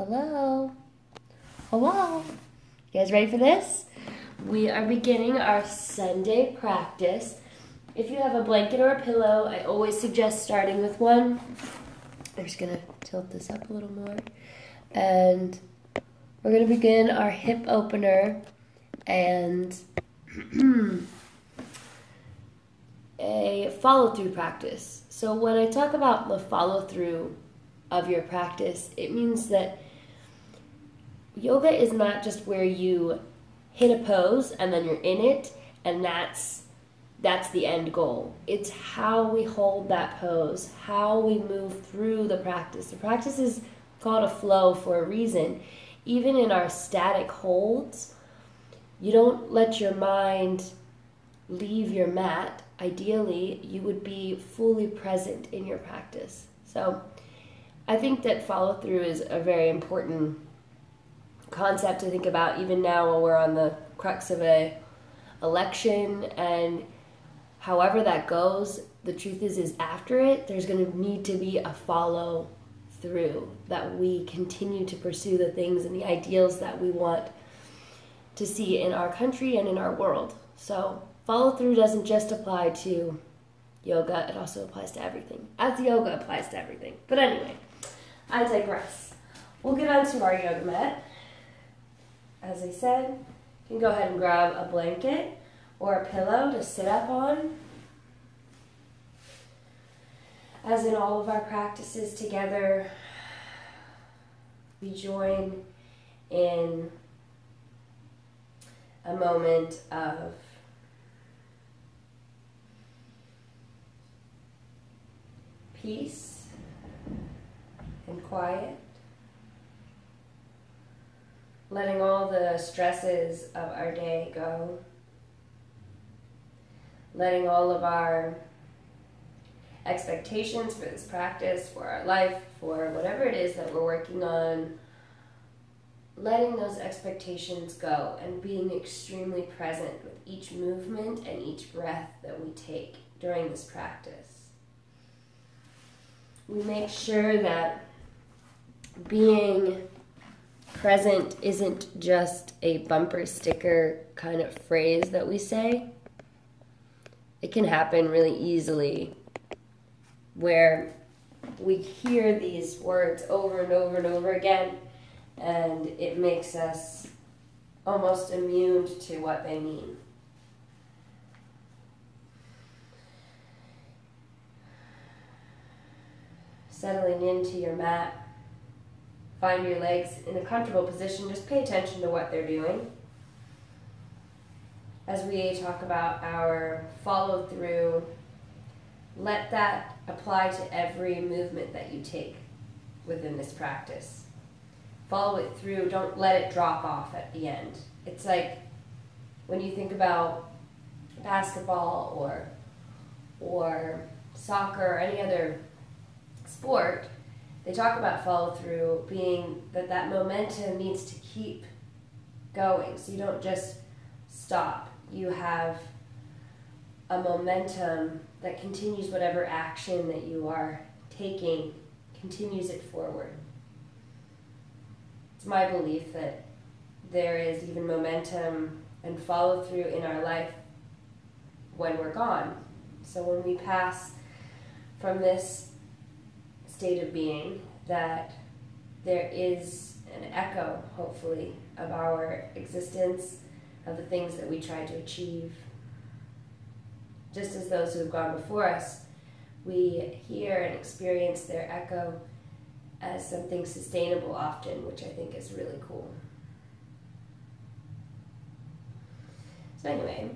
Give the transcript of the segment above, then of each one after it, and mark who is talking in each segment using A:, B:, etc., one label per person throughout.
A: Hello. Hello. You guys ready for this? We are beginning our Sunday practice. If you have a blanket or a pillow, I always suggest starting with one. I'm just going to tilt this up a little more. And we're going to begin our hip opener and a follow-through practice. So when I talk about the follow-through of your practice, it means that yoga is not just where you hit a pose and then you're in it and that's the end goal. It's how we hold that pose, how we move through the practice. The practice is called a flow for a reason. Even in our static holds, you don't let your mind leave your mat. Ideally, you would be fully present in your practice. So I think that follow-through is a very important concept to think about even now while we're on the crux of a election, and however that goes, the truth is after it, there's going to need to be a follow-through, that we continue to pursue the things and the ideals that we want to see in our country and in our world. So follow-through doesn't just apply to yoga, it also applies to everything, as yoga applies to everything. But anyway, I digress. We'll get on to our yoga mat. As I said, you can go ahead and grab a blanket or a pillow to sit up on. As in all of our practices together, we join in a moment of peace and quiet, letting all the stresses of our day go, letting all of our expectations for this practice, for our life, for whatever it is that we're working on, letting those expectations go and being extremely present with each movement and each breath that we take during this practice. We make sure that being present isn't just a bumper sticker kind of phrase that we say. It can happen really easily where we hear these words over and over and over again, and it makes us almost immune to what they mean. Settling into your mat, find your legs in a comfortable position. Just pay attention to what they're doing. As we talk about our follow through, let that apply to every movement that you take within this practice. Follow it through. Don't let it drop off at the end. It's like when you think about basketball or soccer or any other sport, they talk about follow through being that momentum needs to keep going. So you don't just stop. You have a momentum that continues whatever action that you are taking, continues it forward. It's my belief that there is even momentum and follow through in our life when we're gone. So when we pass from this state of being, that there is an echo, hopefully, of our existence, of the things that we tried to achieve. Just as those who have gone before us, we hear and experience their echo as something sustainable often, which I think is really cool. So anyway,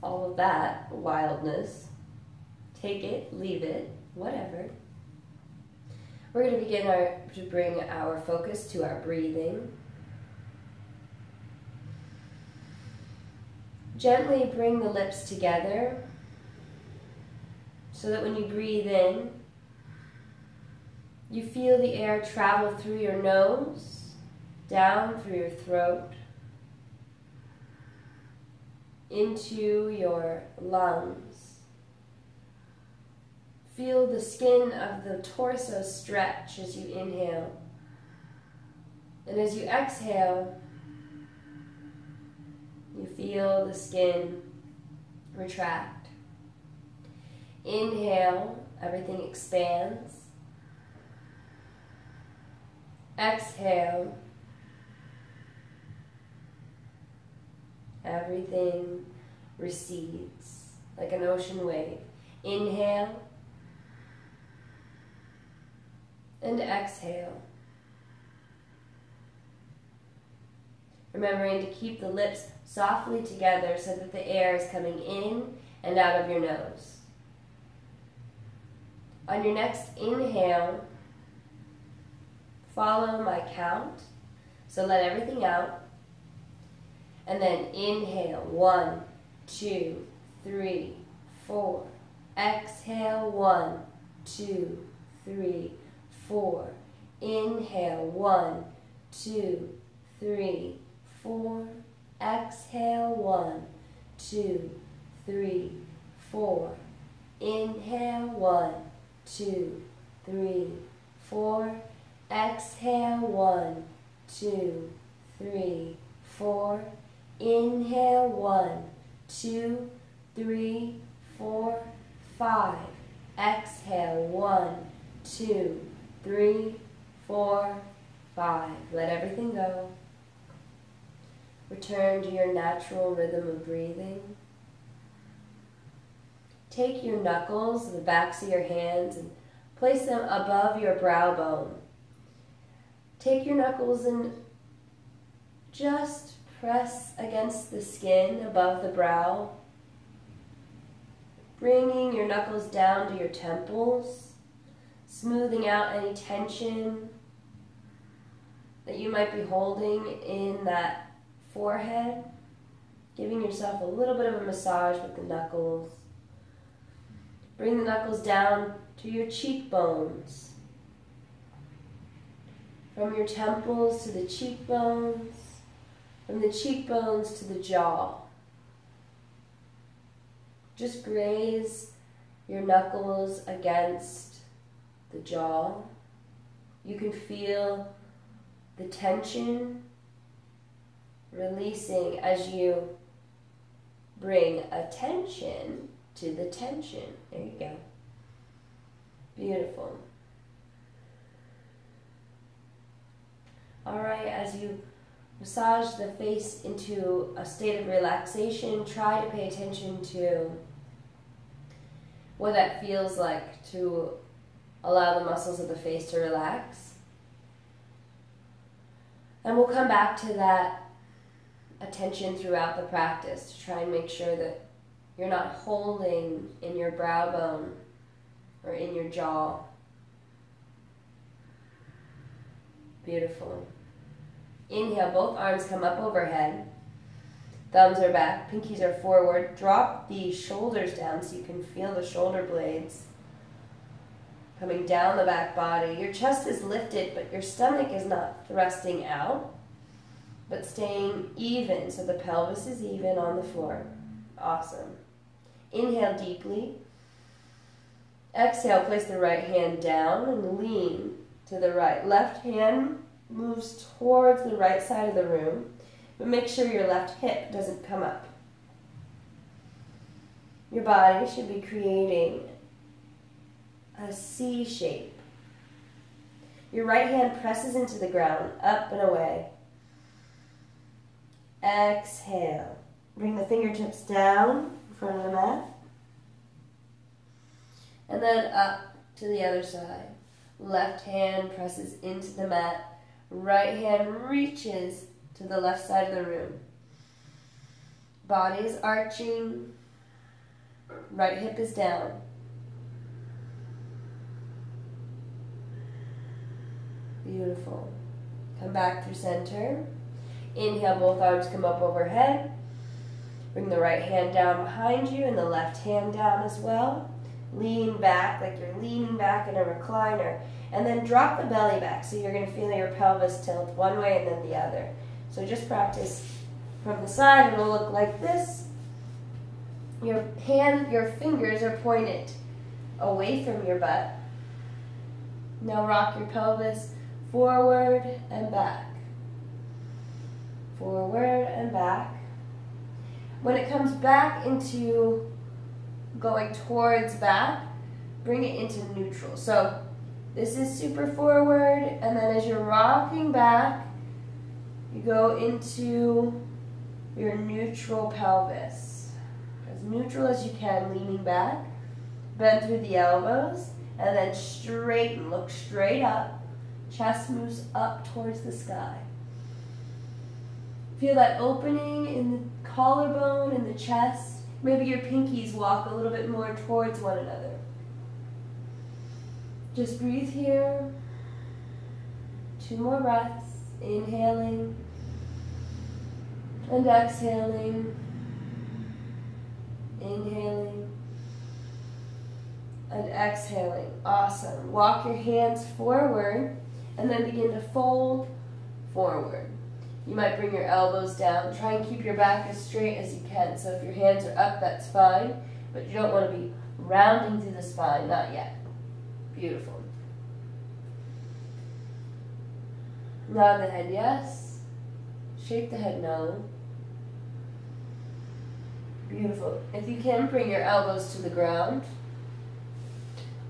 A: all of that wildness, take it, leave it, whatever. We're going to begin to bring our focus to our breathing. Gently bring the lips together so that when you breathe in, you feel the air travel through your nose, down through your throat, into your lungs. Feel the skin of the torso stretch as you inhale And as you exhale, you feel the skin retract. Inhale, everything expands. Exhale, everything recedes like an ocean wave. Inhale and exhale. Remembering to keep the lips softly together so that the air is coming in and out of your nose. On your next inhale, follow my count. So let everything out. And then inhale, 1, 2, 3, 4. Exhale, 1, 2, 3, 4. Inhale, 1, 2, 3, 4. Exhale, 1, 2, 3, 4. Inhale, 1, 2, 3, 4. Exhale, 1, 2, 3, 4. Inhale, 1, 2, 3, 4, 5. Exhale, 1, 2, 3, 4, 5. Let everything go. Return to your natural rhythm of breathing. Take your knuckles, the backs of your hands, and place them above your brow bone. Take your knuckles and just press against the skin above the brow, bringing your knuckles down to your temples, smoothing out any tension that you might be holding in that forehead, giving yourself a little bit of a massage with the knuckles. Bring the knuckles down to your cheekbones. From your temples to the cheekbones, from the cheekbones to the jaw. Just graze your knuckles against the jaw. You can feel the tension releasing as you bring attention to the tension. There you go. Beautiful. All right, as you massage the face into a state of relaxation, try to pay attention to what that feels like to allow the muscles of the face to relax. And we'll come back to that attention throughout the practice to try and make sure that you're not holding in your brow bone or in your jaw. Beautiful. Inhale, both arms come up overhead. Thumbs are back, pinkies are forward. Drop the shoulders down so you can feel the shoulder blades coming down the back body. Your chest is lifted, but your stomach is not thrusting out, but staying even, so the pelvis is even on the floor. Awesome. Inhale deeply. Exhale, place the right hand down and lean to the right. Left hand moves towards the right side of the room, but make sure your left hip doesn't come up. Your body should be creating a C shape. Your right hand presses into the ground, up and away. Exhale. Bring the fingertips down in front of the mat. And then up to the other side. Left hand presses into the mat. Right hand reaches to the left side of the room. Body is arching. Right hip is down. Beautiful. Come back through center. Inhale, both arms come up overhead. Bring the right hand down behind you and the left hand down as well. Lean back like you're leaning back in a recliner. And then drop the belly back so you're going to feel your pelvis tilt one way and then the other. So just practice from the side. It'll look like this. Your fingers are pointed away from your butt. Now rock your pelvis forward and back. Forward and back. When it comes back into going towards back, bring it into neutral. So this is super forward, and then as you're rocking back, you go into your neutral pelvis. As neutral as you can, leaning back. Bend through the elbows, and then straighten. Look straight up. Chest moves up towards the sky. Feel that opening in the collarbone, in the chest. Maybe your pinkies walk a little bit more towards one another. Just breathe here. 2 more breaths. Inhaling and exhaling. Inhaling and exhaling. Awesome. Walk your hands forward and then begin to fold forward. You might bring your elbows down. Try and keep your back as straight as you can. So if your hands are up, that's fine, but you don't want to be rounding through the spine. Not yet. Beautiful. Nod the head yes. Shake the head no. Beautiful. If you can, bring your elbows to the ground.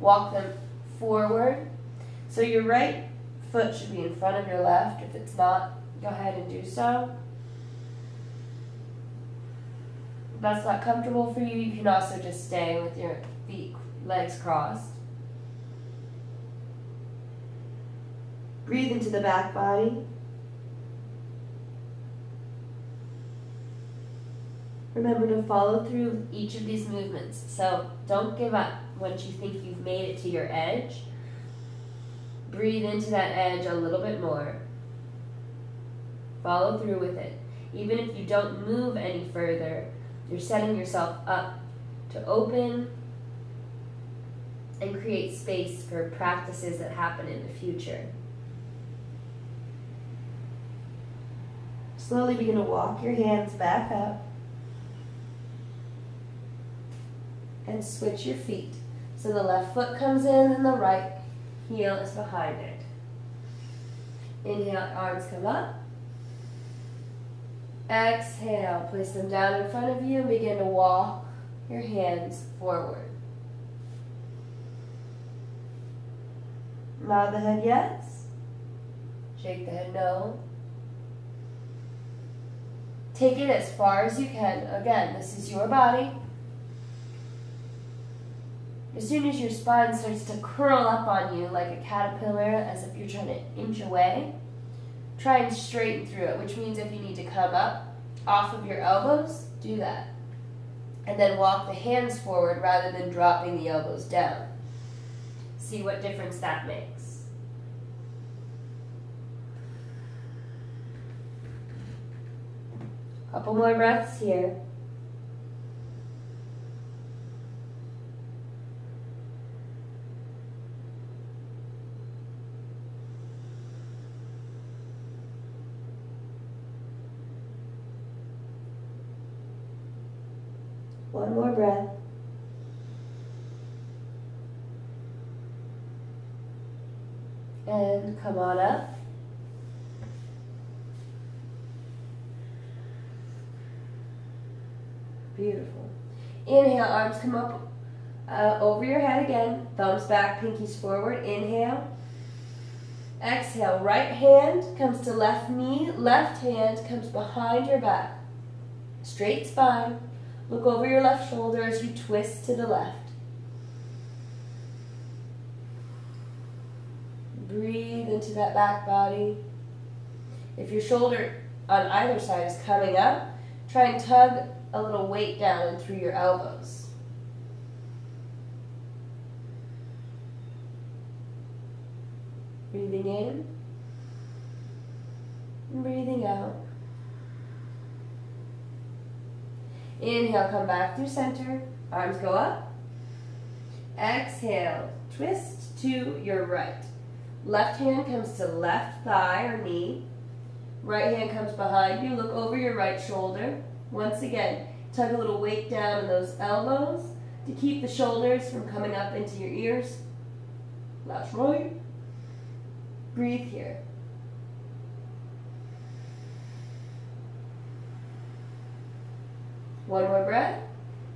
A: Walk them forward. So your right foot should be in front of your left. If it's not, go ahead and do so. If that's not comfortable for you, you can also just stay with your legs crossed. Breathe into the back body. Remember to follow through with each of these movements. So don't give up once you think you've made it to your edge. Breathe into that edge a little bit more. Follow through with it. Even if you don't move any further, you're setting yourself up to open and create space for practices that happen in the future. Slowly begin to walk your hands back up and switch your feet. So the left foot comes in and the right heel is behind it. Inhale, arms come up. Exhale, place them down in front of you and begin to walk your hands forward. Nod the head yes. Shake the head no. Take it as far as you can. Again, this is your body. As soon as your spine starts to curl up on you like a caterpillar, as if you're trying to inch away, try and straighten through it, which means if you need to come up off of your elbows, do that. And then walk the hands forward rather than dropping the elbows down. See what difference that makes. Couple more breaths here. One more breath. And come on up. Beautiful. Inhale, arms come up over your head again. Thumbs back, pinkies forward. Inhale. Exhale, right hand comes to left knee. Left hand comes behind your back. Straight spine. Look over your left shoulder as you twist to the left. Breathe into that back body. If your shoulder on either side is coming up, try and tug a little weight down and through your elbows. Breathing in and breathing out. Inhale, come back through center. Arms go up. Exhale, twist to your right. Left hand comes to left thigh or knee. Right hand comes behind you. Look over your right shoulder. Once again, tug a little weight down in those elbows to keep the shoulders from coming up into your ears. That's right. Breathe here. One more breath.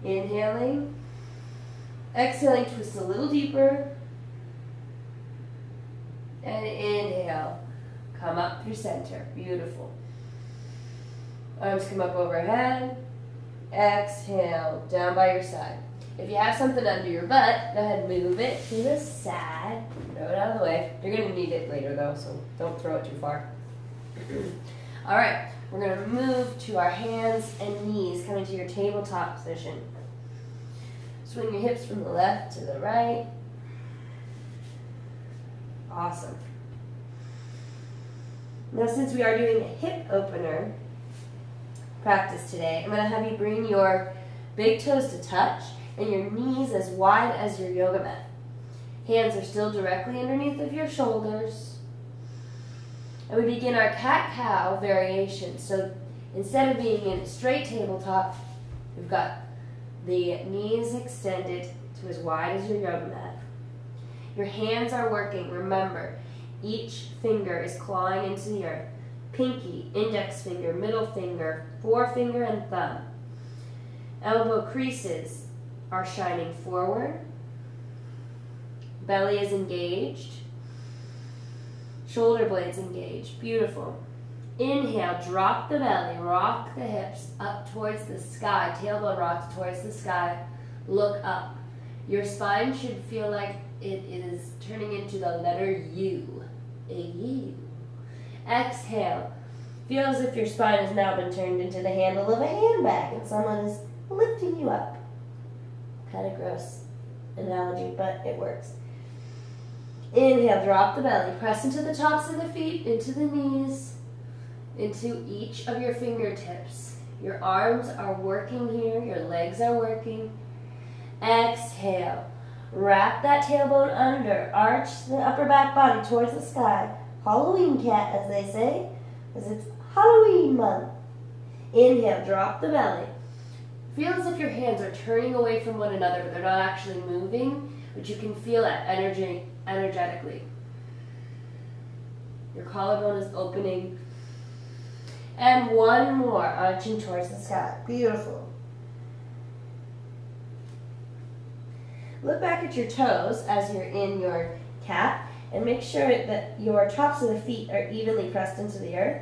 A: Inhaling. Exhaling, twist a little deeper. And inhale. Come up through center. Beautiful. Arms come up overhead. Exhale, down by your side. If you have something under your butt, go ahead and move it to the side. Throw it out of the way. You're going to need it later though, so don't throw it too far. All right, we're going to move to our hands and knees, coming to your tabletop position. Swing your hips from the left to the right. Awesome. Now, since we are doing a hip opener practice today, I'm going to have you bring your big toes to touch and your knees as wide as your yoga mat. Hands are still directly underneath of your shoulders. And we begin our cat-cow variation. So instead of being in a straight tabletop, we've got the knees extended to as wide as your yoga mat. Your hands are working. Remember, each finger is clawing into the earth. Pinky, index finger, middle finger, forefinger, and thumb. Elbow creases are shining forward. Belly is engaged. Shoulder blades engaged. Beautiful. Inhale, drop the belly, rock the hips up towards the sky. Tailbone rocks towards the sky. Look up. Your spine should feel like it is turning into the letter U. A U. Exhale. Feel as if your spine has now been turned into the handle of a handbag and someone is lifting you up. Kind of gross analogy, but it works. Inhale, drop the belly. Press into the tops of the feet, into the knees, into each of your fingertips. Your arms are working here. Your legs are working. Exhale. Wrap that tailbone under. Arch the upper back body towards the sky. Halloween cat, as they say, because it's Halloween month. Inhale, drop the belly. Feel as if your hands are turning away from one another, but they're not actually moving, but you can feel that energy energetically. Your collarbone is opening. And one more, arching towards the sky. Beautiful. Look back at your toes as you're in your cat, and make sure that your tops of the feet are evenly pressed into the earth.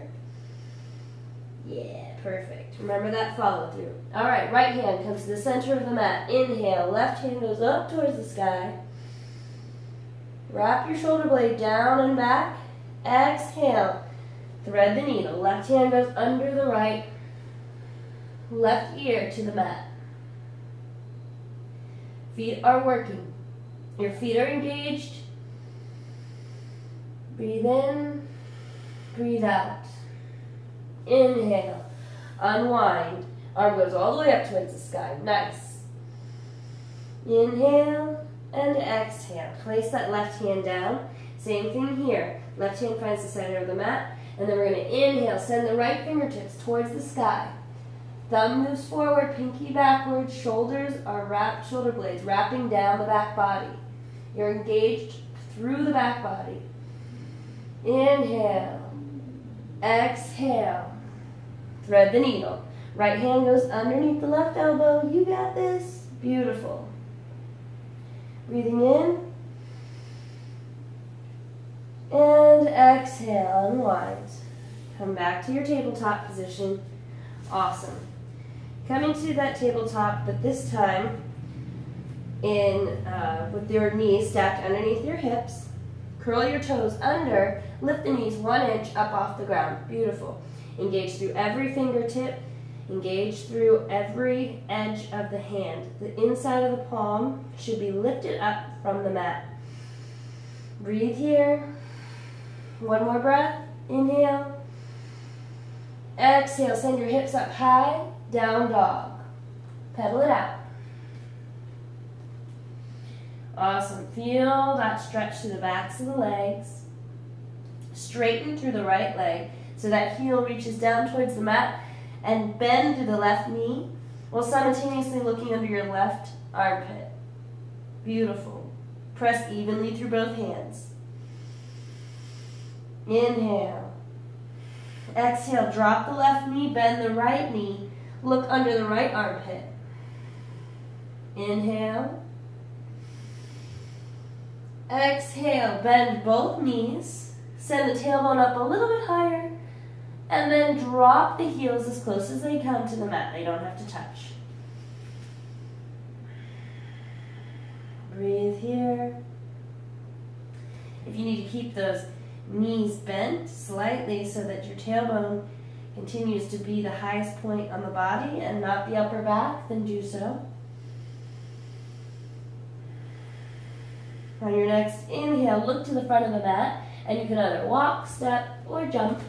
A: Yeah, perfect. Remember that follow through. All right, right hand comes to the center of the mat. Inhale, left hand goes up towards the sky. Wrap your shoulder blade down and back. Exhale, thread the needle. Left hand goes under the right. Left ear to the mat. Feet are working. Your feet are engaged. Breathe in, breathe out. Inhale, unwind. Arm goes all the way up towards the sky. Nice. Inhale and exhale. Place that left hand down. Same thing here. Left hand finds the center of the mat. And then we're going to inhale, send the right fingertips towards the sky. Thumb moves forward, pinky backwards. Shoulders are wrapped, shoulder blades wrapping down the back body. You're engaged through the back body. Inhale, exhale, thread the needle. Right hand goes underneath the left elbow. You got this. Beautiful. Breathing in. And exhale, unwind. Come back to your tabletop position. Awesome. Coming to that tabletop, but this time with your knees stacked underneath your hips. Curl your toes under, lift the knees 1 inch up off the ground. Beautiful. Engage through every fingertip, engage through every edge of the hand. The inside of the palm should be lifted up from the mat. Breathe here. One more breath. Inhale. Exhale, send your hips up high, down dog. Pedal it out. Awesome. Feel that stretch to the backs of the legs. Straighten through the right leg so that heel reaches down towards the mat, and bend through the left knee while simultaneously looking under your left armpit. Beautiful. Press evenly through both hands. Inhale. Exhale, drop the left knee, bend the right knee, Look under the right armpit. Inhale. Exhale, bend both knees. Send the tailbone up a little bit higher. And then drop the heels as close as they come to the mat. They don't have to touch. Breathe here. If you need to keep those knees bent slightly so that your tailbone continues to be the highest point on the body and not the upper back, then do so. On your next inhale, look to the front of the mat, and you can either walk, step, or jump.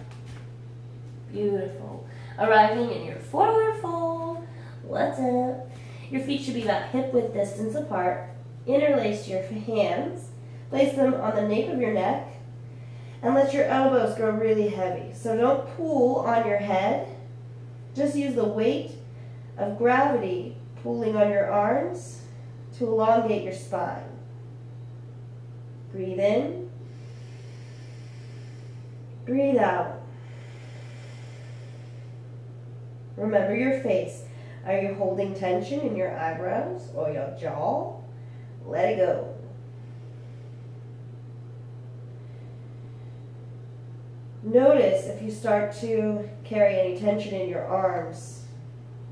A: Beautiful. Arriving in your forward fold. What's up? Your feet should be about hip-width distance apart. Interlace your hands. Place them on the nape of your neck. And let your elbows grow really heavy. So don't pull on your head. Just use the weight of gravity pulling on your arms to elongate your spine. Breathe in. Breathe out. Remember your face. Are you holding tension in your eyebrows or your jaw? Let it go. Notice if you start to carry any tension in your arms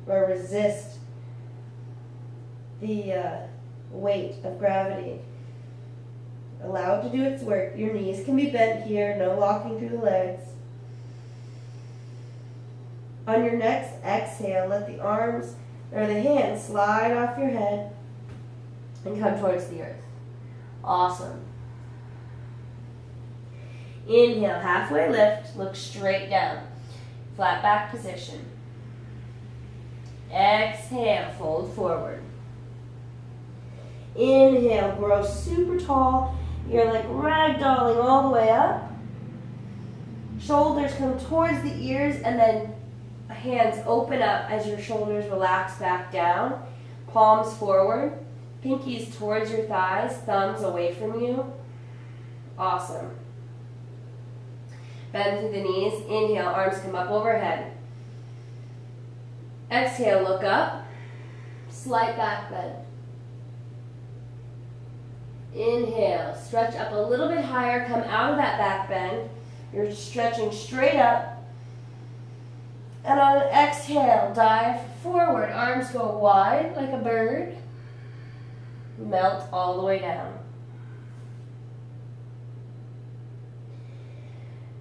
A: or resist the weight of gravity. Allow it to do its work. Your knees can be bent here, no locking through the legs. On your next exhale, let the arms or the hands slide off your head and come towards the earth. Awesome. Inhale, halfway lift, look straight down. Flat back position. Exhale, fold forward. Inhale, grow super tall. You're like ragdolling all the way up. Shoulders come towards the ears, and then hands open up as your shoulders relax back down. Palms forward. Pinkies towards your thighs, thumbs away from you. Awesome. Bend through the knees. Inhale, arms come up overhead. Exhale, look up. Slight back bend. Inhale, stretch up a little bit higher, come out of that back bend. You're stretching straight up. And on an exhale, dive forward. Arms go wide like a bird. Melt all the way down.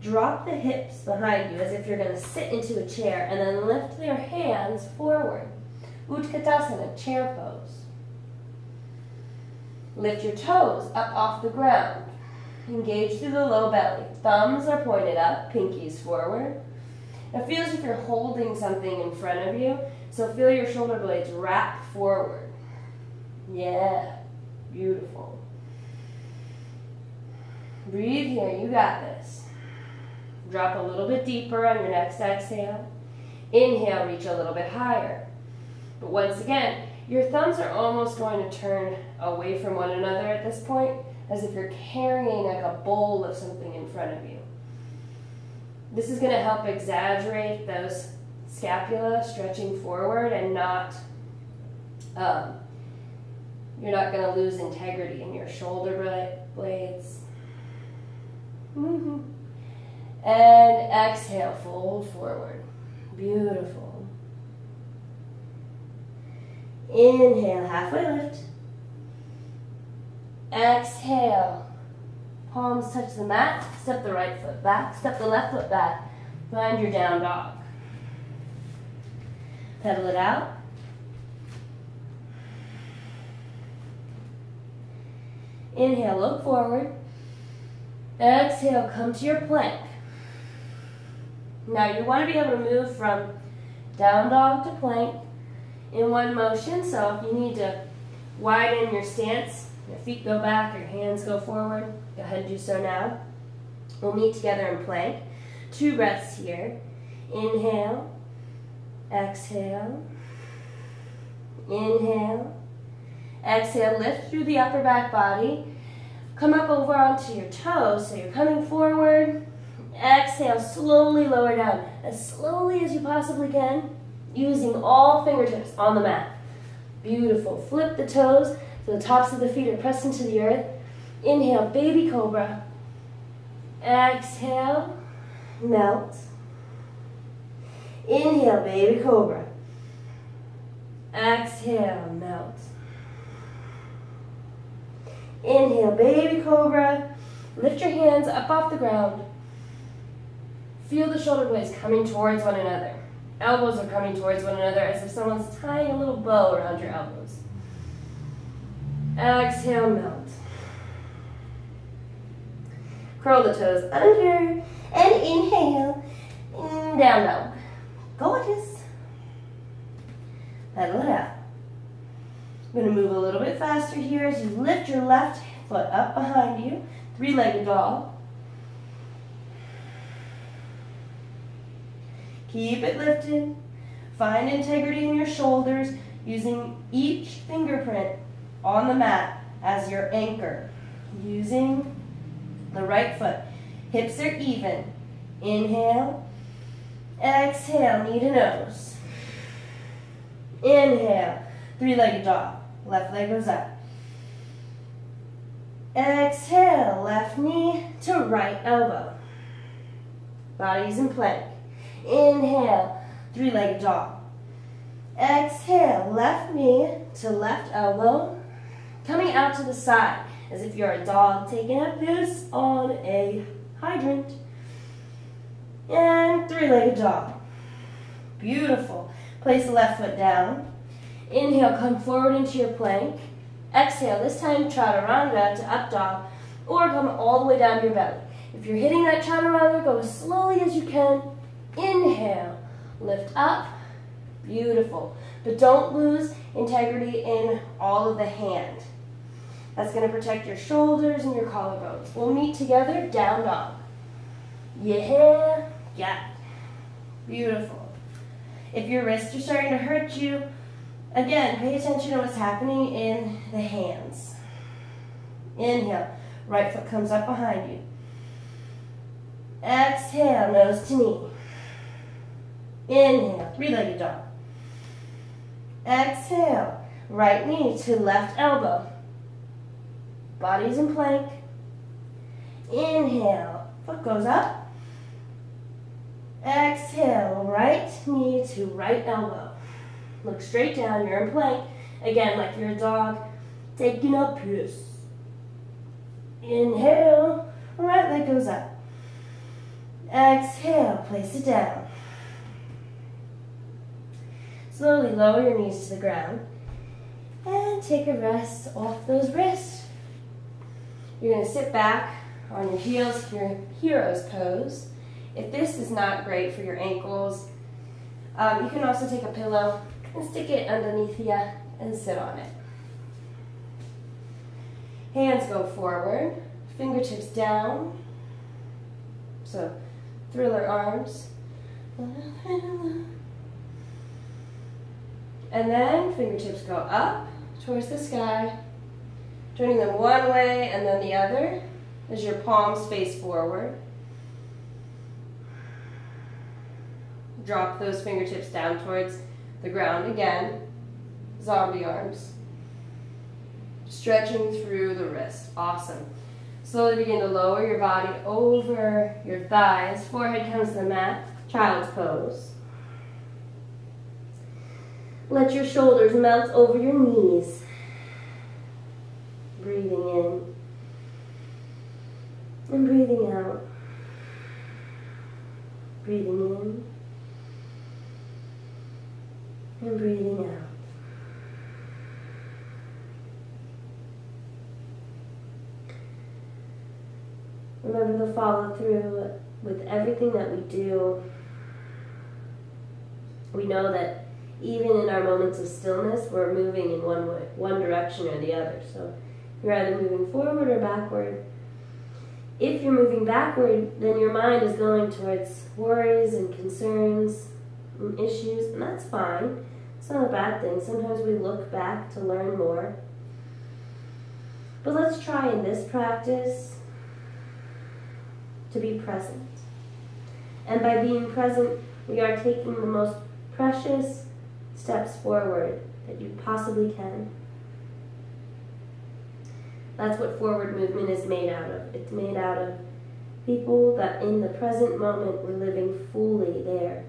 A: Drop the hips behind you as if you're going to sit into a chair, and then lift your hands forward. Utkatasana, chair pose. Lift your toes up off the ground. Engage through the low belly. Thumbs are pointed up, pinkies forward. It feels as if you're holding something in front of you, so feel your shoulder blades wrap forward. Yeah, beautiful. Breathe here, you got this. Drop a little bit deeper on your next exhale. Inhale, reach a little bit higher. But once again, your thumbs are almost going to turn away from one another at this point, as if you're carrying like a bowl of something in front of you. This is going to help exaggerate those scapula stretching forward and not, you're not going to lose integrity in your shoulder blades. And exhale, fold forward. Beautiful. Inhale, halfway lift. Exhale. Palms touch the mat. Step the right foot back. Step the left foot back. Find your down dog. Pedal it out. Inhale, look forward. Exhale, come to your plank. Now you want to be able to move from down dog to plank in one motion. So if you need to widen your stance, your feet go back, your hands go forward, go ahead and do so now. We'll meet together in plank. 2 breaths here. Inhale, exhale, inhale, exhale, lift through the upper back body. Come up over onto your toes, so you're coming forward. Exhale, slowly lower down, as slowly as you possibly can. using all fingertips on the mat. Beautiful. Flip the toes so the tops of the feet are pressed into the earth. Inhale, baby cobra. Exhale, melt. Inhale, baby cobra. Exhale, melt. Inhale, baby cobra. Lift your hands up off the ground. Feel the shoulder blades coming towards one another. Elbows are coming towards one another as if someone's tying a little bow around your elbows. Exhale, melt. Curl the toes under and inhale. Down dog. Gorgeous. Pedal it out. I'm going to move a little bit faster here as you lift your left foot up behind you. Three-legged dog. Keep it lifted. Find integrity in your shoulders using each fingerprint on the mat as your anchor. Using the right foot. Hips are even. Inhale. Exhale, knee to nose. Inhale. Three-legged dog. Left leg goes up. Exhale, left knee to right elbow. Body's in plank. Inhale, three-legged dog. Exhale, left knee to left elbow. Coming out to the side as if you're a dog taking a piss on a hydrant. And three-legged dog. Beautiful. Place the left foot down. Inhale, come forward into your plank. Exhale, this time chaturanga to up dog, or come all the way down to your belly. If you're hitting that chaturanga, go as slowly as you can. Inhale, lift up. Beautiful. But don't lose integrity in all of the hand. That's going to protect your shoulders and your collarbones. We'll meet together, down dog. Yeah. Beautiful. If your wrists are starting to hurt you, again, pay attention to what's happening in the hands. Inhale, right foot comes up behind you. Exhale, nose to knee. Inhale, three-legged dog. Exhale, right knee to left elbow. Body's in plank. Inhale, foot goes up. Exhale, right knee to right elbow. Look straight down, you're in plank. Again, like you're a dog taking a piss. Inhale, right leg goes up. Exhale, place it down. Slowly lower your knees to the ground and take a rest off those wrists. You're going to sit back on your heels, your hero's pose. If this is not great for your ankles, you can also take a pillow and stick it underneath you and sit on it. Hands go forward, fingertips down. So, thriller arms. And then fingertips go up towards the sky, turning them one way and then the other as your palms face forward. Drop those fingertips down towards the ground again. Zombie arms. Stretching through the wrist. Awesome. Slowly begin to lower your body over your thighs. Forehead comes to the mat. Child's pose. Let your shoulders melt over your knees. Breathing in and breathing out. Breathing in and breathing out. Remember to follow through with everything that we do. We know that even in our moments of stillness, we're moving in one direction or the other. So you're either moving forward or backward. If you're moving backward, then your mind is going towards worries and concerns and issues, and that's fine. It's not a bad thing. Sometimes we look back to learn more. But let's try in this practice to be present. And by being present, we are taking the most precious steps forward that you possibly can. That's what forward movement is made out of. It's made out of people that in the present moment were living fully there.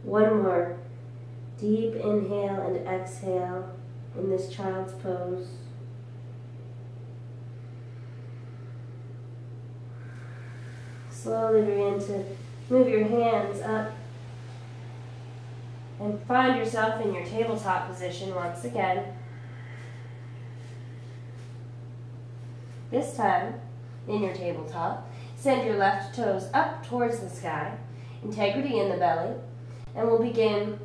A: One more. Deep inhale and exhale in this child's pose. Slowly begin to move your hands up and find yourself in your tabletop position once again. This time, in your tabletop, send your left toes up towards the sky, integrity in the belly, and we'll begin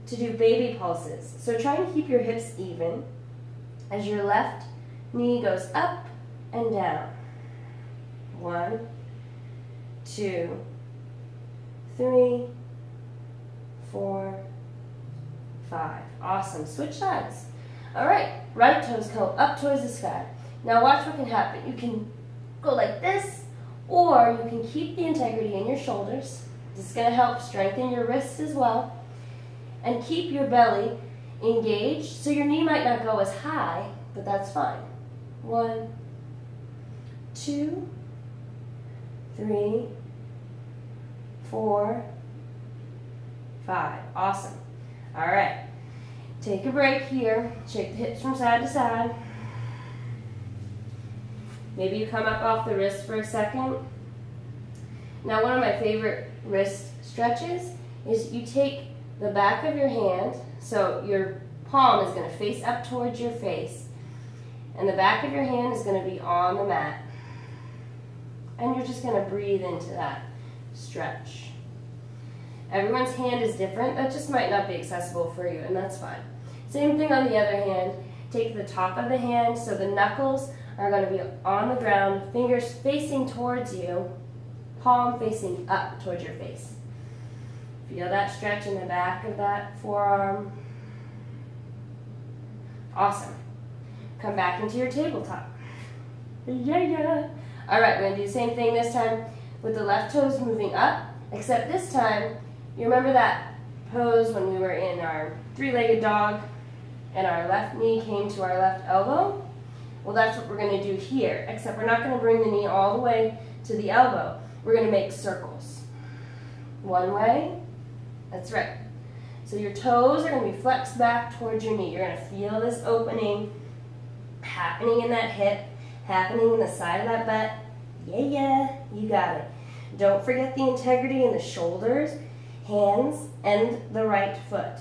A: to do baby pulses. So try and keep your hips even as your left knee goes up and down. 1, 2, 3, 4, 5. Awesome. Switch sides. All right. Right toes go up towards the sky. Now watch what can happen. You can go like this, or you can keep the integrity in your shoulders. This is going to help strengthen your wrists as well. And keep your belly engaged, so your knee might not go as high, but that's fine. 1, 2, 3, 4, 5. Awesome. All right. Take a break here. Shake the hips from side to side. Maybe you come up off the wrist for a second. Now, one of my favorite wrist stretches is you take the back of your hand, so your palm is going to face up towards your face, and the back of your hand is going to be on the mat. And you're just going to breathe into that stretch. Everyone's hand is different. That just might not be accessible for you, and that's fine. Same thing on the other hand. Take the top of the hand, so the knuckles are going to be on the ground, fingers facing towards you, palm facing up towards your face. Feel that stretch in the back of that forearm. Awesome. Come back into your tabletop. Yeah. All right, we're going to do the same thing this time with the left toes moving up, except this time, you remember that pose when we were in our three-legged dog and our left knee came to our left elbow? Well, that's what we're going to do here, except we're not going to bring the knee all the way to the elbow. We're going to make circles. One way. That's right. So your toes are going to be flexed back towards your knee. You're going to feel this opening happening in that hip, happening in the side of that butt. Yeah, you got it. Don't forget the integrity in the shoulders, hands, and the right foot.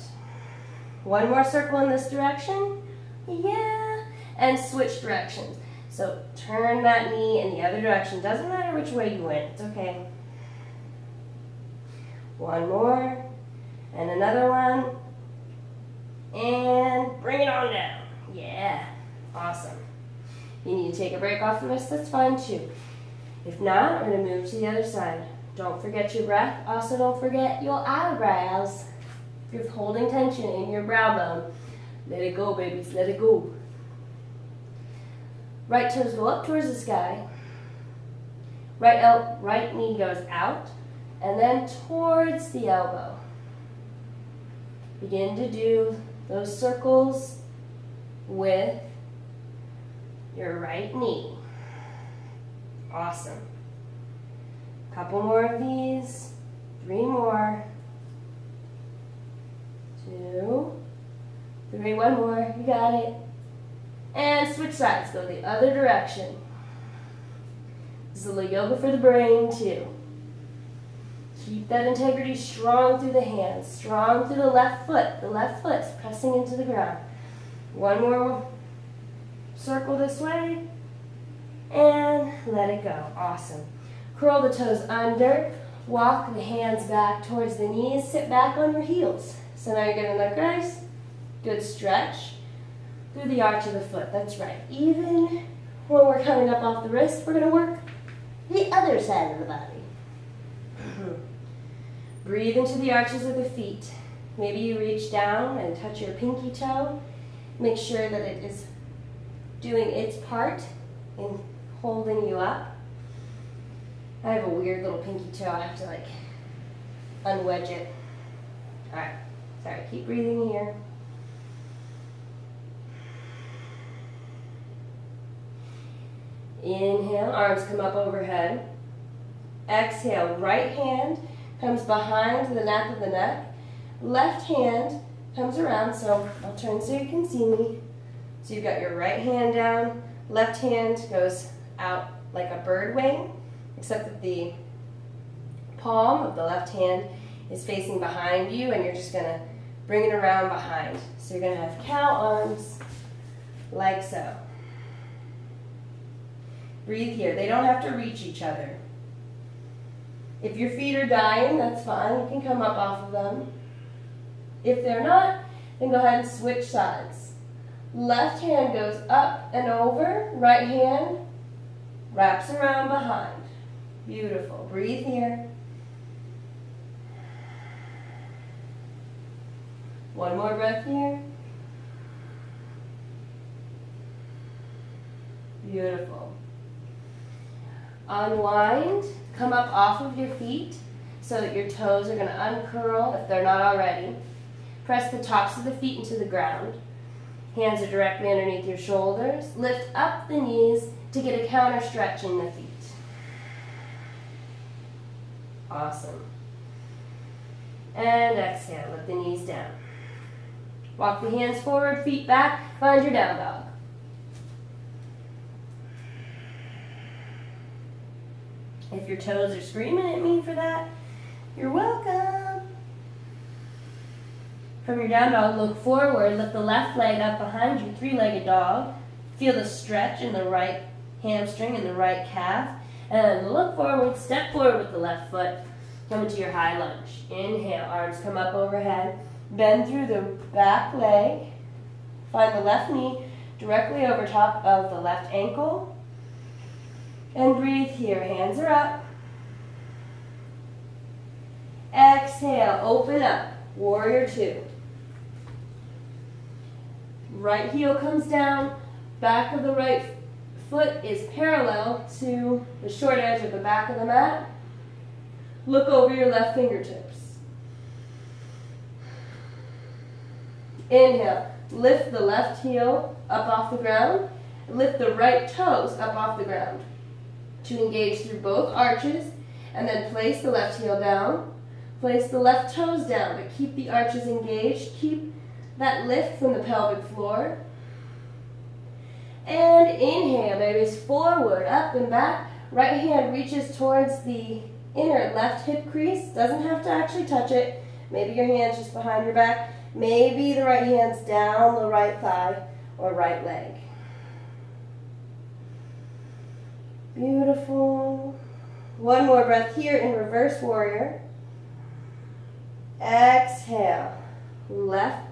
A: One more circle in this direction. Yeah. And switch directions. So turn that knee in the other direction. Doesn't matter which way you went. It's okay. One more. And another one. And bring it on down. Yeah. Awesome. You need to take a break off the wrist. That's fine too. If not, we're going to move to the other side. Don't forget your breath. Also, don't forget your eyebrows. If you're holding tension in your brow bone, let it go, babies. Let it go. Right toes go up towards the sky. Right knee goes out and then towards the elbow. Begin to do those circles with your right knee. Awesome. Couple more of these. 3 more. 2, 3, 1 more. You got it. And switch sides. Go the other direction. This is a little yoga for the brain too. Keep that integrity strong through the hands, strong through the left foot. The left foot's pressing into the ground. One more circle this way. And let it go. Awesome. Curl the toes under. Walk the hands back towards the knees. Sit back on your heels. So now you're getting that nice, good stretch through the arch of the foot. That's right. Even when we're coming up off the wrist, we're going to work the other side of the body. Breathe into the arches of the feet. Maybe you reach down and touch your pinky toe. Make sure that it is doing its part in holding you up. I have a weird little pinky toe. I have to unwedge it. All right, sorry, keep breathing here. Inhale, arms come up overhead. Exhale, right hand comes behind the nape of the neck. Left hand comes around, so I'll turn so you can see me. So you've got your right hand down, left hand goes out like a bird wing, except that the palm of the left hand is facing behind you, and you're just gonna bring it around behind. So you're gonna have cow arms like so. Breathe here. They don't have to reach each other. If your feet are dying, that's fine. You can come up off of them. If they're not, then go ahead and switch sides. Left hand goes up and over. Right hand wraps around behind. Beautiful. Breathe here. One more breath here. Beautiful. Unwind. Come up off of your feet so that your toes are going to uncurl if they're not already. Press the tops of the feet into the ground. Hands are directly underneath your shoulders. Lift up the knees to get a counter stretch in the feet. Awesome. And exhale, let the knees down. Walk the hands forward, feet back, find your down dog. If your toes are screaming at me for that, you're welcome. From your down dog, look forward, lift the left leg up behind you, three-legged dog. Feel the stretch in the right hamstring and the right calf. And look forward, step forward with the left foot, come into your high lunge. Inhale, arms come up overhead. Bend through the back leg. Find the left knee directly over top of the left ankle. And breathe here. Hands are up. Exhale, open up. Warrior two. Right heel comes down. Back of the right foot is parallel to the short edge of the back of the mat. Look over your left fingertips. Inhale. Lift the left heel up off the ground. Lift the right toes up off the ground. To engage through both arches, and then place the left heel down, place the left toes down, but keep the arches engaged, keep that lift from the pelvic floor. And inhale, babies, forward, up and back. Right hand reaches towards the inner left hip crease, doesn't have to actually touch it. Maybe your hand's just behind your back, maybe the right hand's down the right thigh or right leg. Beautiful. One more breath here in reverse warrior. Exhale. Left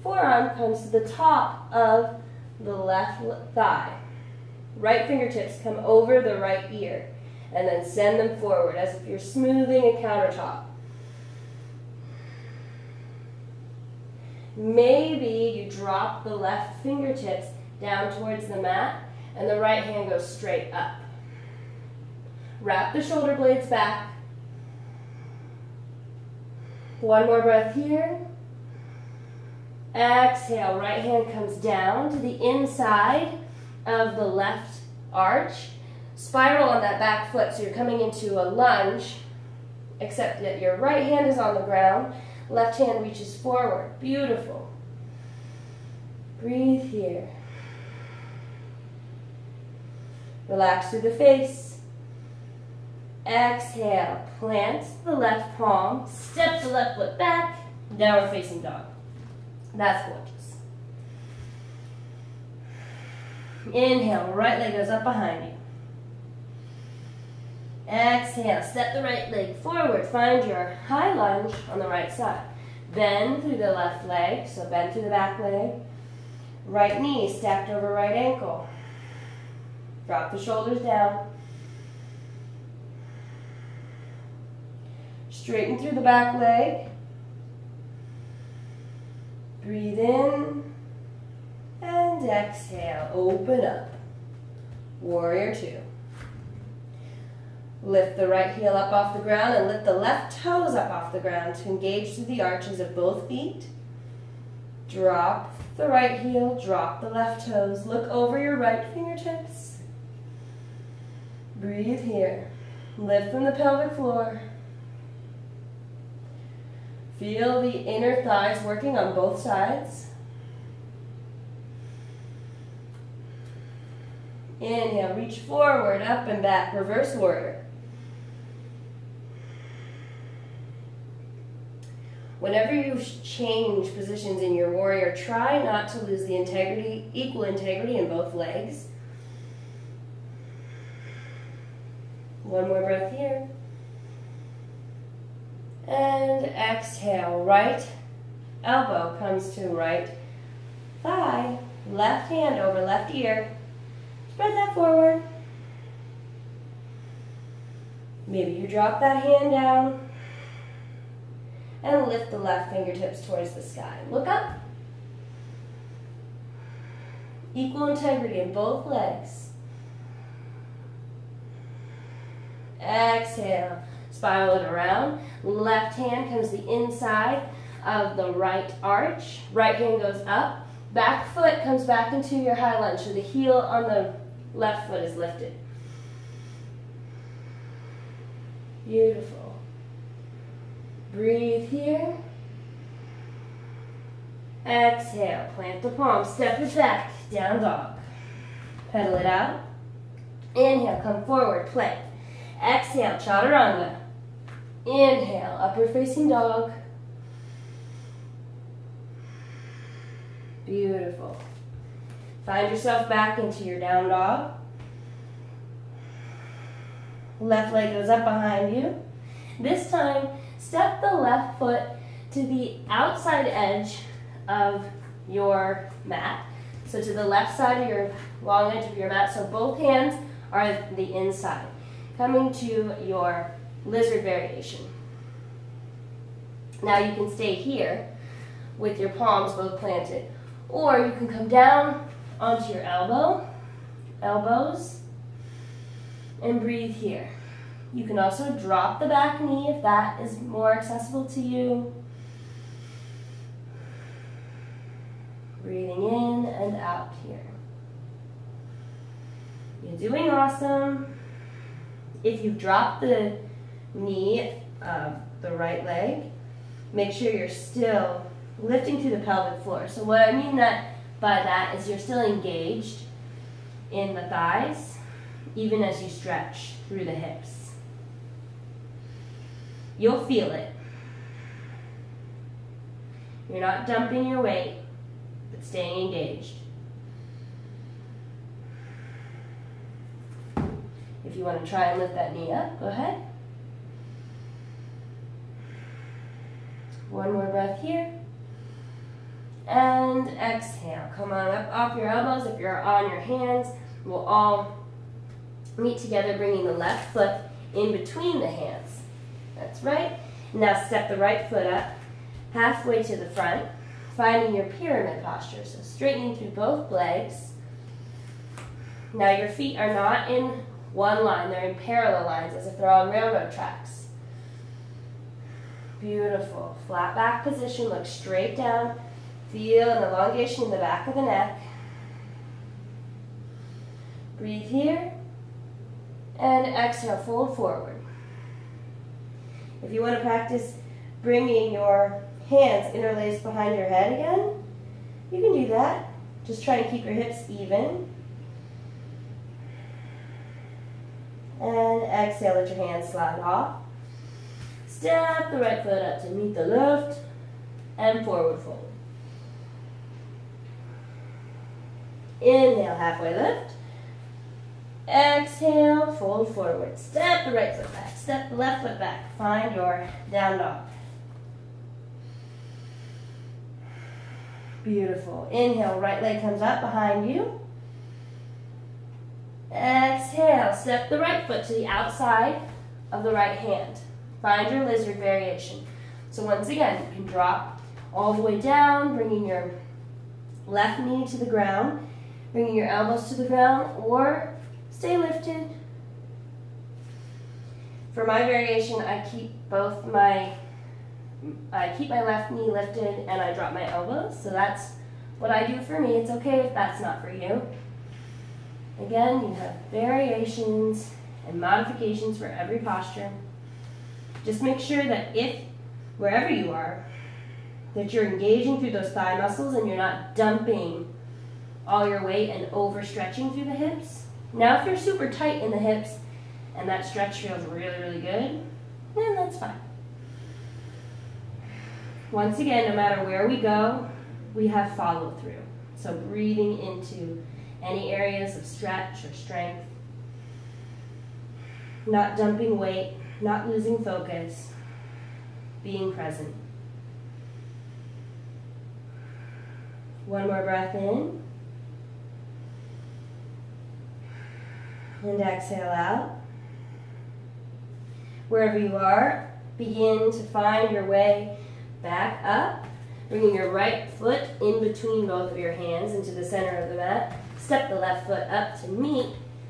A: forearm comes to the top of the left thigh. Right fingertips come over the right ear. And then send them forward as if you're smoothing a countertop. Maybe you drop the left fingertips down towards the mat and the right hand goes straight up. Wrap the shoulder blades back. One more breath here. Exhale, right hand comes down to the inside of the left arch. Spiral on that back foot so you're coming into a lunge, except that your right hand is on the ground, left hand reaches forward. Beautiful. Breathe here. Relax through the face. Exhale, plant the left palm, step the left foot back, downward facing dog. That's gorgeous. Inhale, right leg goes up behind you. Exhale, step the right leg forward, find your high lunge on the right side. Bend through the left leg, so bend through the back leg. Right knee stacked over right ankle. Drop the shoulders down. Straighten through the back leg. Breathe in and exhale. Open up. Warrior two. Lift the right heel up off the ground and lift the left toes up off the ground to engage through the arches of both feet. Drop the right heel, drop the left toes. Look over your right fingertips. Breathe here. Lift from the pelvic floor. Feel the inner thighs working on both sides. Inhale, reach forward, up and back, reverse warrior. Whenever you change positions in your warrior, try not to lose the integrity, equal integrity in both legs. One more breath here. And exhale, right elbow comes to right thigh, left hand over left ear. Spread that forward. Maybe you drop that hand down and lift the left fingertips towards the sky. Look up. Equal integrity in both legs. Exhale, spiral it around. Left hand comes the inside of the right arch. Right hand goes up. Back foot comes back into your high lunge, so the heel on the left foot is lifted. Beautiful. Breathe here. Exhale, plant the palms, step it back, down dog. Pedal it out. Inhale, come forward, plank. Exhale, chaturanga. Inhale, upward facing dog. Beautiful. Find yourself back into your down dog. Left leg goes up behind you. This time, step the left foot to the outside edge of your mat. So to the left side of your long edge of your mat, so both hands are the inside. Coming to your lizard variation. Now you can stay here with your palms both planted, or you can come down onto your elbows, and breathe here. You can also drop the back knee if that is more accessible to you. Breathing in and out here. You're doing awesome. If you drop the knee of the right leg, make sure you're still lifting through the pelvic floor. So what I mean by that is you're still engaged in the thighs, even as you stretch through the hips. You'll feel it. You're not dumping your weight, but staying engaged. If you want to try and lift that knee up, go ahead. One more breath here. And exhale. Come on up off your elbows. If you're on your hands, we'll all meet together, bringing the left foot in between the hands. That's right. Now step the right foot up halfway to the front, finding your pyramid posture. So straightening through both legs. Now your feet are not in one line, they're in parallel lines as if they're on railroad tracks. Beautiful. Flat back position, look straight down. Feel an elongation in the back of the neck. Breathe here. And exhale, fold forward. If you want to practice bringing your hands interlaced behind your head again, you can do that. Just try to keep your hips even. And exhale, let your hands slide off. Step the right foot up to meet the left and forward fold. Inhale, halfway lift. Exhale, fold forward. Step the right foot back. Step the left foot back. Find your down dog. Beautiful. Inhale, right leg comes up behind you. Exhale, step the right foot to the outside of the right hand. Find your lizard variation. So once again, you can drop all the way down, bringing your left knee to the ground, bringing your elbows to the ground, or stay lifted. For my variation, I keep my left knee lifted and I drop my elbows. So that's what I do for me. It's okay if that's not for you. Again, you have variations and modifications for every posture. Just make sure that wherever you are, that you're engaging through those thigh muscles and you're not dumping all your weight and overstretching through the hips. Now, if you're super tight in the hips and that stretch feels really, really good, then that's fine. Once again, no matter where we go, we have follow through. So breathing into any areas of stretch or strength, not dumping weight, not losing focus, being present. One more breath in. And exhale out. Wherever you are, begin to find your way back up, bringing your right foot in between both of your hands into the center of the mat. Step the left foot up to meet,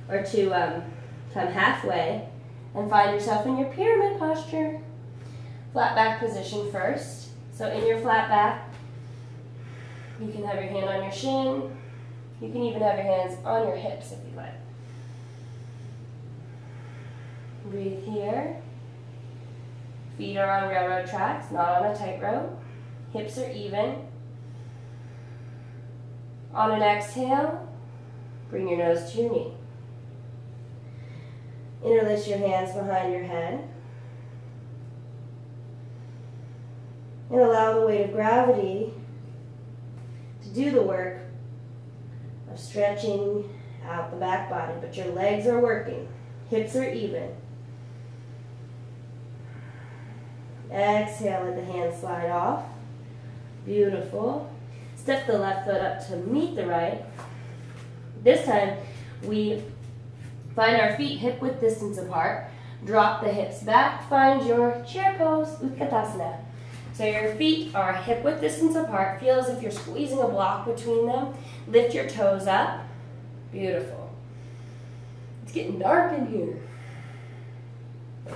A: or to come halfway, and find yourself in your pyramid posture. Flat back position first. So in your flat back, you can have your hand on your shin. You can even have your hands on your hips if you like. Breathe here. Feet are on railroad tracks, not on a tightrope. Hips are even. On an exhale, bring your nose to your knee. Interlace your hands behind your head. And allow the weight of gravity to do the work of stretching out the back body, but your legs are working. Hips are even. Exhale, let the hands slide off. Beautiful. Step the left foot up to meet the right. This time, we find our feet hip-width distance apart. Drop the hips back. Find your chair pose, Utkatasana. So your feet are hip-width distance apart. Feel as if you're squeezing a block between them. Lift your toes up. Beautiful. It's getting dark in here.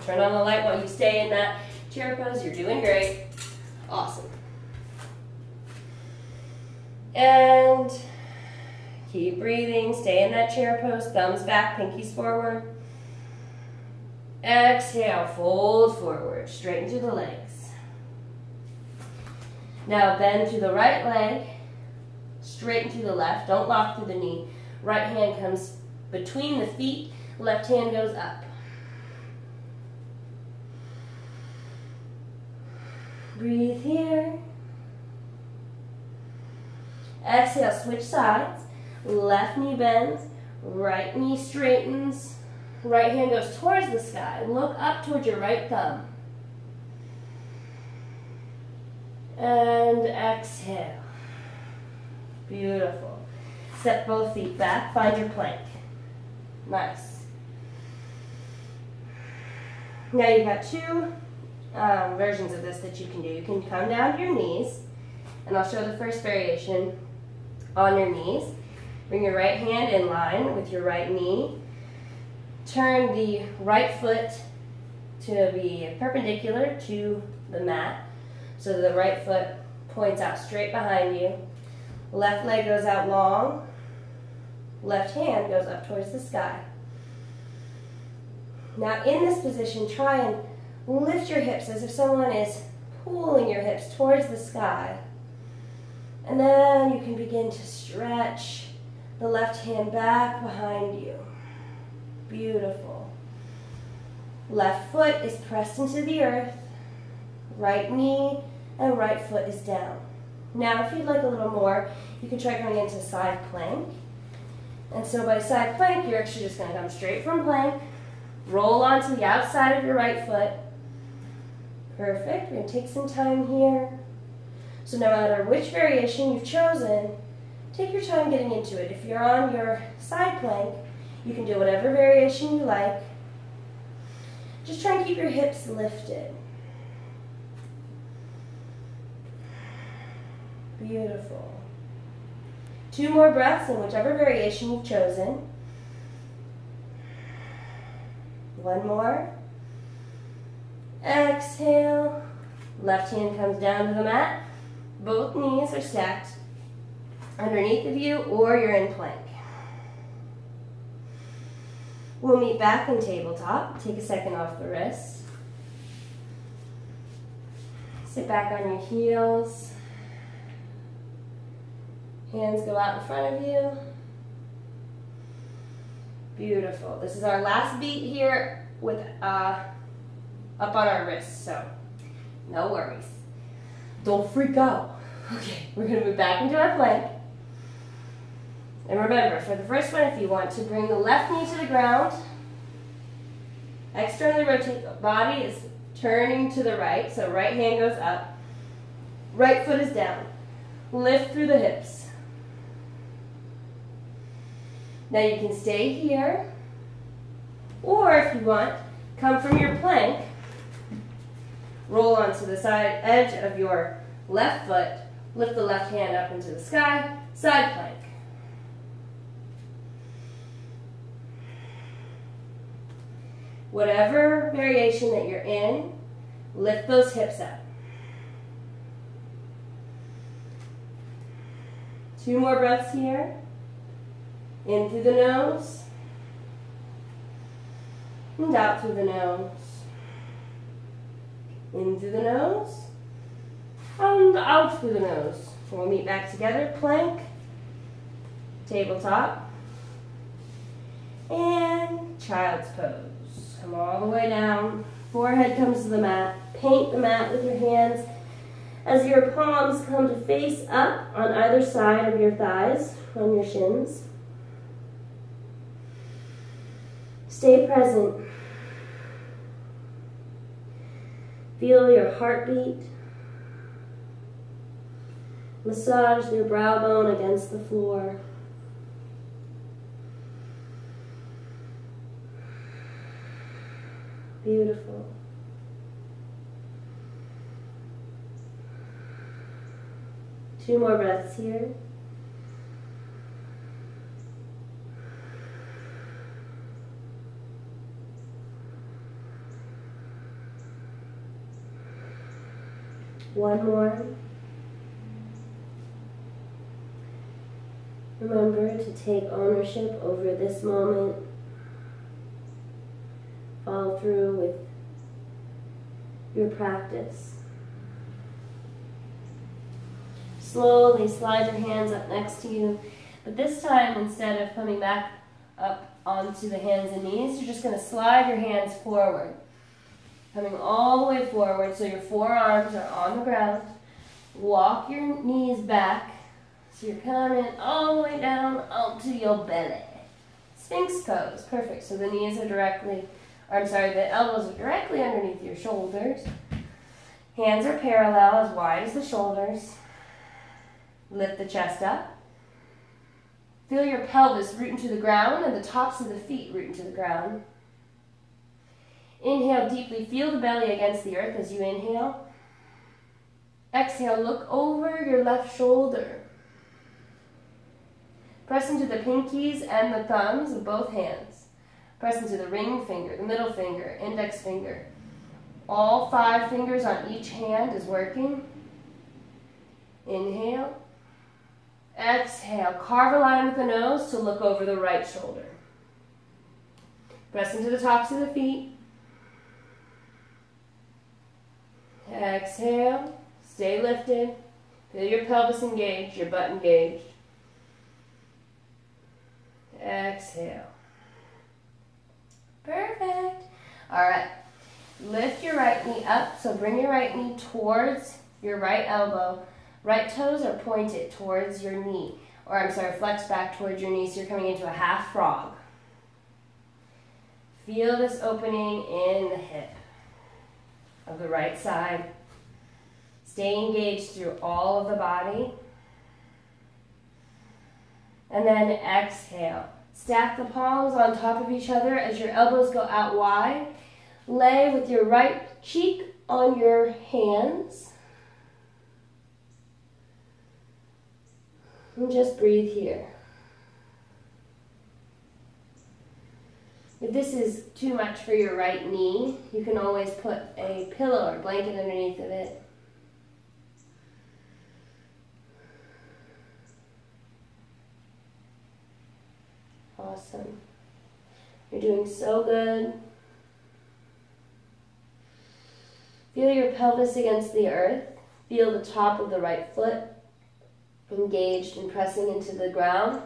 A: Turn on the light while you stay in that chair pose. You're doing great. Awesome. And keep breathing. Stay in that chair pose. Thumbs back, pinkies forward. Exhale, fold forward. Straighten through the legs. Now bend through the right leg. Straighten through the left. Don't lock through the knee. Right hand comes between the feet. Left hand goes up. Breathe here. Exhale, switch sides. Left knee bends, right knee straightens. Right hand goes towards the sky. Look up towards your right thumb. And exhale. Beautiful. Step both feet back. Find your plank. Nice. Now you've got two versions of this that you can do. You can come down to your knees, and I'll show the first variation on your knees. Bring your right hand in line with your right knee. Turn the right foot to be perpendicular to the mat, so the right foot points out straight behind you. Left leg goes out long. Left hand goes up towards the sky. Now in this position, try and lift your hips as if someone is pulling your hips towards the sky. And then you can begin to stretch the left hand back behind you. Beautiful. Left foot is pressed into the earth. Right knee and right foot is down. Now if you'd like a little more, you can try going into side plank. And so by side plank, you're actually just going to come straight from plank, roll onto the outside of your right foot. Perfect. We're going to take some time here. So no matter which variation you've chosen, take your time getting into it. If you're on your side plank, you can do whatever variation you like. Just try and keep your hips lifted. Beautiful. 2 more breaths in whichever variation you've chosen. 1 more. Exhale. Left hand comes down to the mat. Both knees are stacked underneath of you, or you're in plank. We'll meet back in tabletop. Take a second off the wrists. Sit back on your heels. Hands go out in front of you. Beautiful. This is our last beat here with up on our wrists, so no worries. Don't freak out. Okay, we're going to move back into our plank. And remember, for the first one, if you want to bring the left knee to the ground, externally rotate, the body is turning to the right, so right hand goes up, right foot is down. Lift through the hips. Now you can stay here, or if you want, come from your plank, roll onto the side edge of your left foot, lift the left hand up into the sky, side plank. Whatever variation that you're in, lift those hips up. 2 more breaths here. In through the nose, and out through the nose. In through the nose, and out through the nose. We'll meet back together, plank, tabletop, and child's pose. Come all the way down, forehead comes to the mat. Paint the mat with your hands as your palms come to face up on either side of your thighs, on your shins. Stay present. Feel your heartbeat. Massage your brow bone against the floor. Beautiful. Two more breaths here. One more. Remember to take ownership over this moment. Follow through with your practice. Slowly slide your hands up next to you, but this time instead of coming back up onto the hands and knees, you're just going to slide your hands forward. Coming all the way forward so your forearms are on the ground. Walk your knees back so you're coming all the way down onto your belly. Sphinx pose, perfect. So the knees are the elbows are directly underneath your shoulders. Hands are parallel, as wide as the shoulders. Lift the chest up. Feel your pelvis root into the ground and the tops of the feet root into the ground. Inhale deeply, feel the belly against the earth as you inhale. Exhale, look over your left shoulder. Press into the pinkies and the thumbs of both hands. Press into the ring finger, the middle finger, index finger. All 5 fingers on each hand is working. Inhale. Exhale, carve a line with the nose to look over the right shoulder. Press into the tops of the feet. Exhale, stay lifted. Feel your pelvis engaged, your butt engaged. Exhale. Perfect. All right. Lift your right knee up, so bring your right knee towards your right elbow. Right toes are pointed towards your knee, flex back towards your knee, so you're coming into a half frog. Feel this opening in the hip of the right side. Stay engaged through all of the body. And then exhale. Stack the palms on top of each other as your elbows go out wide. Lay with your right cheek on your hands. And just breathe here. If this is too much for your right knee, you can always put a pillow or blanket underneath of it. Awesome. You're doing so good. Feel your pelvis against the earth. Feel the top of the right foot engaged and pressing into the ground.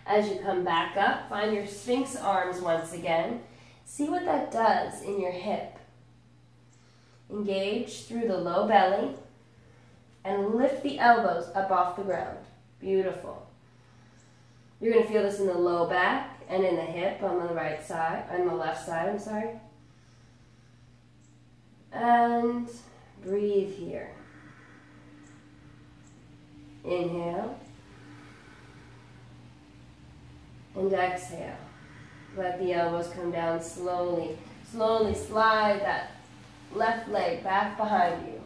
A: As you come back up, find your Sphinx arms once again. See what that does in your hip. Engage through the low belly and lift the elbows up off the ground. Beautiful. You're going to feel this in the low back and in the hip on the right side, on the left side, I'm sorry. And breathe here. Inhale. And exhale. Let the elbows come down slowly. Slowly slide that left leg back behind you.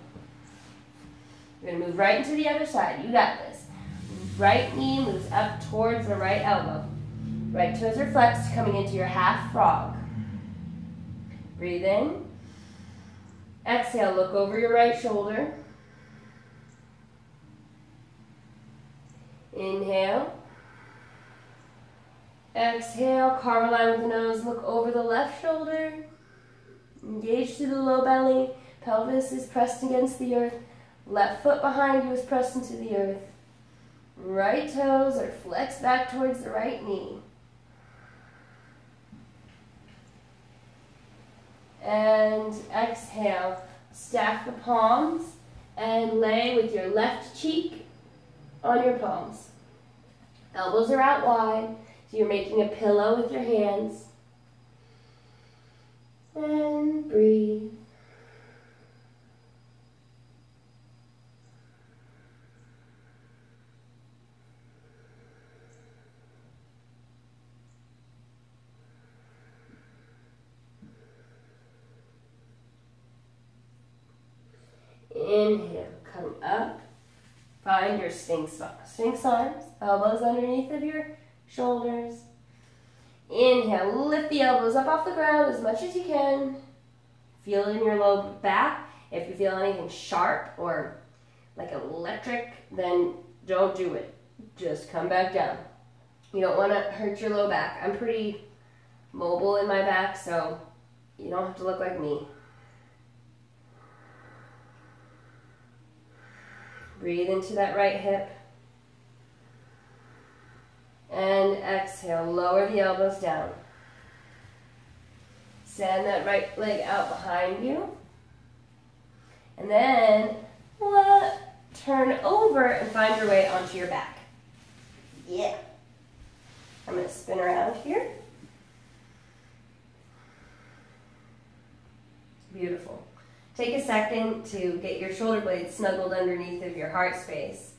A: You're going to move right into the other side. You got this. Right knee moves up towards the right elbow. Right toes are flexed, coming into your half frog. Breathe in. Exhale, look over your right shoulder. Inhale. Exhale, carve a line with the nose, look over the left shoulder. Engage through the low belly. Pelvis is pressed against the earth. Left foot behind you is pressed into the earth. Right toes are flexed back towards the right knee. And exhale, stack the palms and lay with your left cheek on your palms. Elbows are out wide. So you're making a pillow with your hands. And breathe. Inhale, come up. Find your Sphinx arms, elbows underneath of your shoulders. Inhale, lift the elbows up off the ground as much as you can. Feel it in your low back. If you feel anything sharp or like electric, then don't do it. Just come back down. You don't want to hurt your low back. I'm pretty mobile in my back, so you don't have to look like me. Breathe into that right hip. And exhale, lower the elbows down. Send that right leg out behind you. And then turn over and find your way onto your back. Yeah. I'm going to spin around here. Beautiful. Take a second to get your shoulder blades snuggled underneath of your heart space.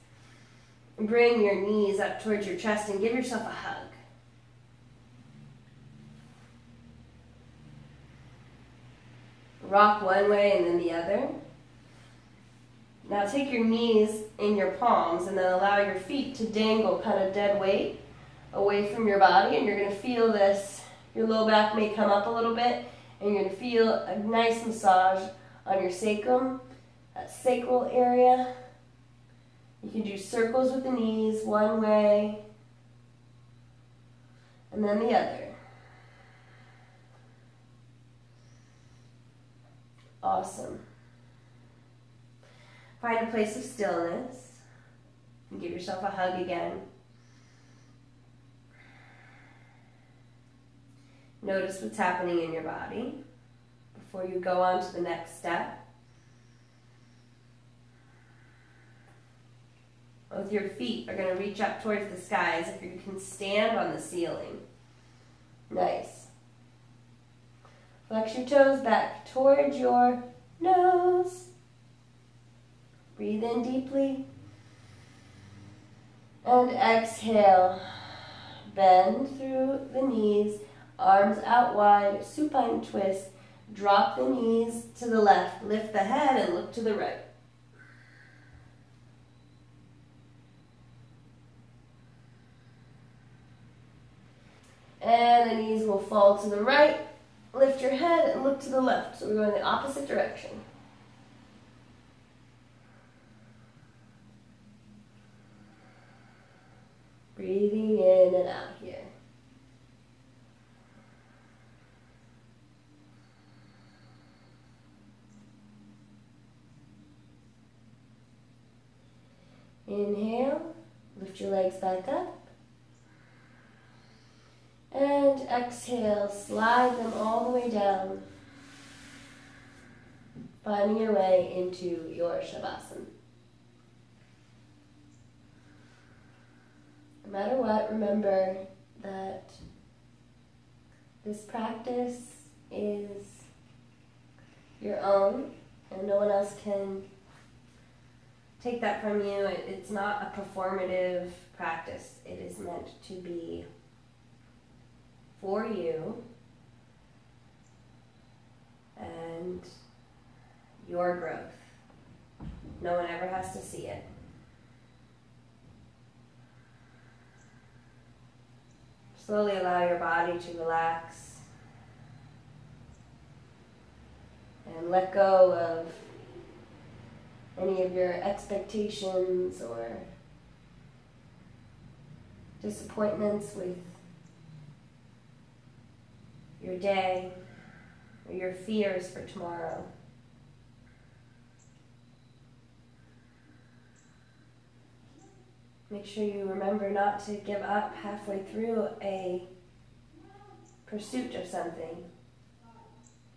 A: And bring your knees up towards your chest and give yourself a hug. Rock one way and then the other. Now take your knees in your palms and then allow your feet to dangle kind of dead weight away from your body. And you're going to feel this, your low back may come up a little bit, and you're going to feel a nice massage on your sacrum, that sacral area. You can do circles with the knees, one way, and then the other. Awesome. Find a place of stillness and give yourself a hug again. Notice what's happening in your body before you go on to the next step. Both your feet are going to reach up towards the sky as if you can stand on the ceiling. Nice. Flex your toes back towards your nose. Breathe in deeply. And exhale. Bend through the knees, arms out wide, supine twist. Drop the knees to the left. Lift the head and look to the right. And the knees will fall to the right. Lift your head and look to the left. So we're going the opposite direction. Breathing in and out here. Inhale, lift your legs back up. And exhale, slide them all the way down, finding your way into your Shavasana. No matter what, remember that this practice is your own, and no one else can take that from you. It's not a performative practice. It is meant to be for you and your growth. No one ever has to see it. Slowly allow your body to relax and let go of any of your expectations or disappointments with your day or your fears for tomorrow. Make sure you remember not to give up halfway through a pursuit of something.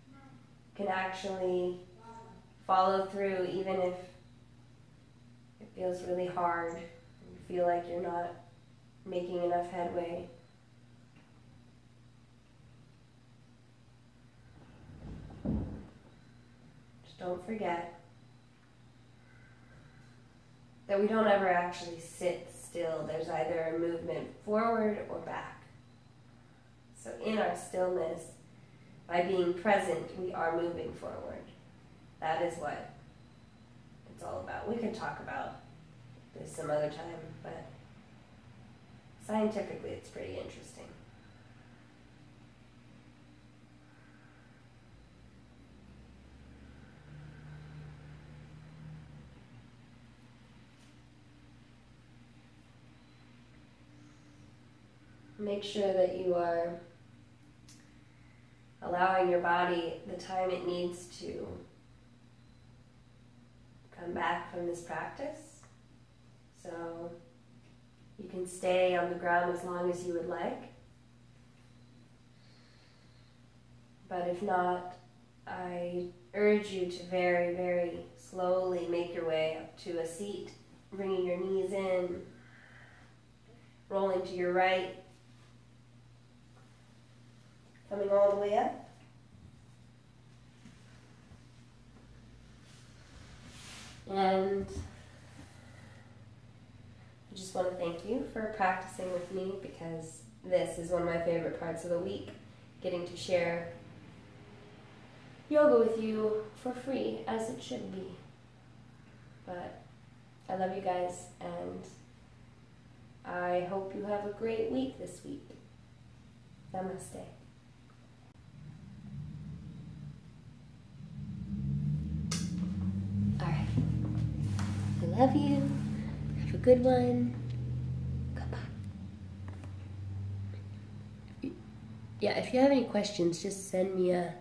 A: You can actually follow through even if it feels really hard and you feel like you're not making enough headway. Just don't forget that we don't ever actually sit still. There's either a movement forward or back. So in our stillness, by being present, we are moving forward. That is what it's all about. We can talk about this some other time, but scientifically it's pretty interesting. Make sure that you are allowing your body the time it needs to come back from this practice. So you can stay on the ground as long as you would like. But if not, I urge you to very, very slowly make your way up to a seat, bringing your knees in, rolling to your right, coming all the way up. And I just want to thank you for practicing with me, because this is one of my favorite parts of the week, getting to share yoga with you for free, as it should be. But I love you guys, and I hope you have a great week this week. Namaste. Alright. I love you. Have a good one. Goodbye. Yeah, if you have any questions, just send me a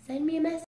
A: message.